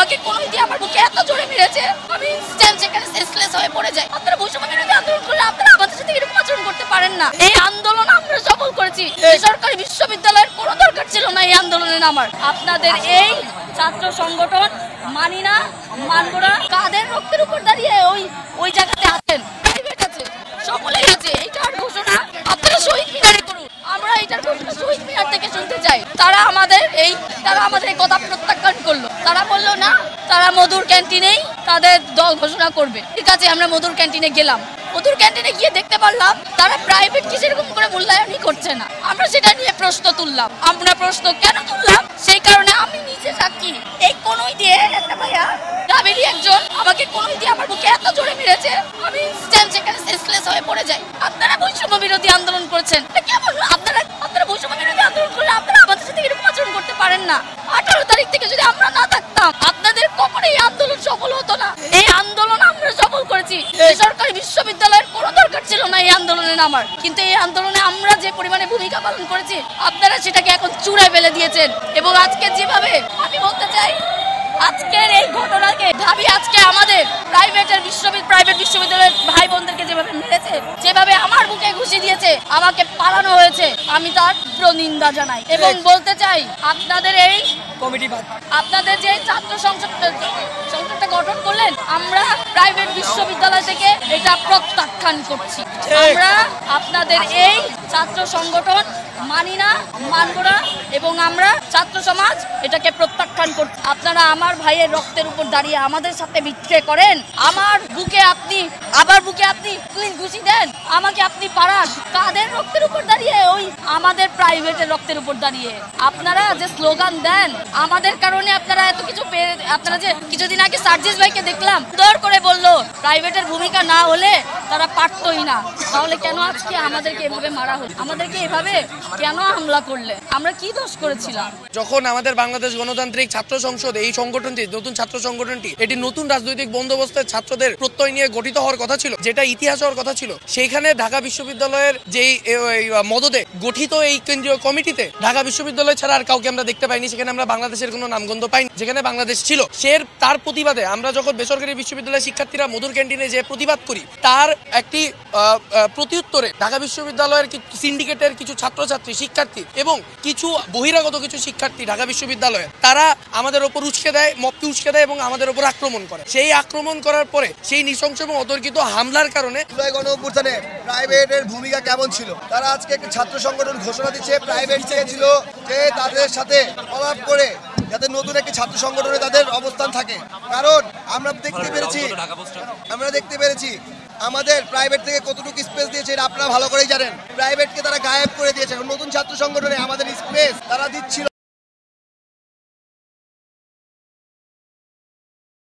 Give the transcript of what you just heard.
আমাকে কোনোই দিয়ে আমার বুকে এত জোরে মেরেছে, আমি ইনস্ট্যান্ট সেখানে সেন্সলেস হয়ে পড়ে যাই। আপনারা বৈষম্য বিরোধী আন্দোলন করলে আপনারা আমাদের সাথে এরকম আচরণ করতে পারেন না। এই আন্দোলন আমরা সফল করেছি। বেসরকারি বিশ্ববিদ্যালয়ের কোনো দরকার ছিল না এই আন্দোলনে নামার। আপনাদের এই ছাত্র সংগঠন মানি না, মানব না, কাদের রক্তের উপর দাঁড়িয়ে ওই জায়গাতে আছেন, প্রাইভেট আছে, সকলেই আছে। এইটার ঘোষণা আপনারা শহীদ মিনারে করুন। আমরা এটার ঘোষণা শহীদ মিনার থেকে শুনতে চাই। তারা আমাদের এই কথা প্রত্যাখ্যান করলো। তারা বললো না, তারা মধুর ক্যান্টিনেই তাদের দল ঘোষণা করবে। ঠিক আছে, আমরা মধুর ক্যান্টিনে গেলাম। মধুর ক্যান্টিনে গিয়ে দেখতে পারলাম তারা প্রাইভেট কি সেরকম করে মূল্যায়নই করছে না। আমরা সেটা নিয়ে প্রশ্ন তুললাম। আমরা প্রশ্ন কেন তুললাম সেই কারণে আমি নিজে সাক্ষী। এই কোনোই দিয়ে একটা ভাইয়া ডাবেরি একজন আমাকে কোনোই দিয়ে আমার বুকে এত জোরে মেরেছে, আমি ইনস্ট্যান্ট সেখানে সেন্সলেস হয়ে পড়ে যাই। আপনারা বৈষম্য বিরোধী আন্দোলন করছেন, কেমন? আপনারা বৈষম্য বিরোধী আন্দোলন করলে আপনারা আমাদের সাথে এরকম আচরণ করতে পারেন না। 18 তারিখ থেকে যদি আমরা না থাকতাম আপনাদের কখনোই এই আন্দোলন সফল হতো না। এই আন্দোলন আমরা সফল করেছি। বেসরকারি বিশ্ববিদ্যালয়ের কোনো দরকার ছিল না এই আন্দোলনে নামার, কিন্তু এই আন্দোলনে আমরা যে পরিমাণে ভূমিকা পালন করেছি আপনারা সেটাকে এখন চূড়ায় ফেলে দিয়েছেন। এবং আজকে যেভাবে আমি বলতে চাই, আজকের এই ঘটনাকে ভাবি আজকে আমাদের প্রাইভেট বিশ্ববিদ্যালয়ের ভাই বোনদেরকে যেভাবে মেরেছে, যেভাবে আমার বুকে ঘুষি দিয়েছে, আমাকে পালানো হয়েছে, আমি তার তীব্র নিন্দা জানাই। এবং বলতে চাই আপনাদের এই আপনাদের যে ছাত্র সংসদটা গঠন করলেন, আমরা প্রাইভেট বিশ্ববিদ্যালয় থেকে এটা প্রত্যাখ্যান করছি। আমরা আপনাদের এই ছাত্র সংগঠন মানি না, মানব না, এবং আমরা ছাত্র সমাজ এটাকে প্রত্যাখ্যান করছি। আপনারা আমার ভাইয়ের রক্তের উপর দাঁড়িয়ে আমাদের সাথে বিট্রে করেন। আমার বুকে আপনি ঘুষি দেন, আমাকে আপনি পারান। কাদের রক্তের উপর দাঁড়িয়ে? ওই আমাদের প্রাইভেটের রক্তের উপর দাঁড়িয়ে। আপনারা যে স্লোগান দেন আমাদের কারণে, আপনারা এত কিছু আপনারা যে কিছুদিন আগে সার্জিস ভাইকে দেখলাম দর করে বললো প্রাইভেটের ভূমিকা না হলে তারা পারতই না, তাহলে কেন আজকে আমাদেরকে এভাবে মারা হলো? আমাদেরকে এভাবে কেন হামলা করলে? আমরা কি দোষ করেছিলাম? যখন আমাদের বাংলাদেশ গণতান্ত্রিক ছাত্র সংসদ এই সংগঠনটি, নতুন ছাত্র সংগঠনটি, এটি নতুন রাজনৈতিক বন্দোবস্তের ছাত্রদের প্রত্যয় নিয়ে গঠিত হওয়ার কথা ছিল, যেটা ইতিহাস হওয়ার কথা ছিল, সেইখানে ঢাকা বিশ্ববিদ্যালয়ের যেই মদদে গঠিত এই কেন্দ্রীয় কমিটিতে ঢাকা বিশ্ববিদ্যালয় ছাড়া আর কাউকে আমরা দেখতে পাইনি। সেখানে আমরা বাংলাদেশের কোনো নামগন্ধ পাইনি। যেখানে বাংলাদেশ ছিল তার প্রতিবাদে আমরা যখন বেসরকারি বিশ্ববিদ্যালয়ের শিক্ষার্থীরা মধুর ক্যান্টিনে যে প্রতিবাদ করি, তার একটি প্রত্যুত্তরে ঢাকা বিশ্ববিদ্যালয়ের সিন্ডিকেটের কিছু ছাত্রছাত্রী, শিক্ষার্থী এবং কিছু বহিরাগত কিছু শিক্ষার্থী ঢাকা বিশ্ববিদ্যালয়ে তারা আমাদের ওপর উস্কে দেয়, মপকে উস্কে দেয় এবং আমাদের ওপর আক্রমণ করে। সেই আক্রমণ করার পরে সেই নৃশংস এবং অতর্কিত হামলার কারণে গণঅভ্যুত্থানে প্রাইভেটের ভূমিকা কেমন ছিল? তারা আজকে একটি ছাত্র সংগঠন ঘোষণা দিচ্ছে, প্রাইভেট চেয়েছিল যে তাদের সাথে কলাপ করে যাতে নতুন একটি ছাত্র সংগঠনে তাদের অবস্থান থাকে। কারণ আমরা দেখতে পেরেছি আমাদের প্রাইভেট থেকে কতটুকু স্পেস দিয়েছে এটা আপনারা ভালো করেই জানেন। প্রাইভেটকে তারা গায়েব করে দিয়েছে। নতুন ছাত্র সংগঠনে আমাদের স্পেস তারা দিচ্ছিল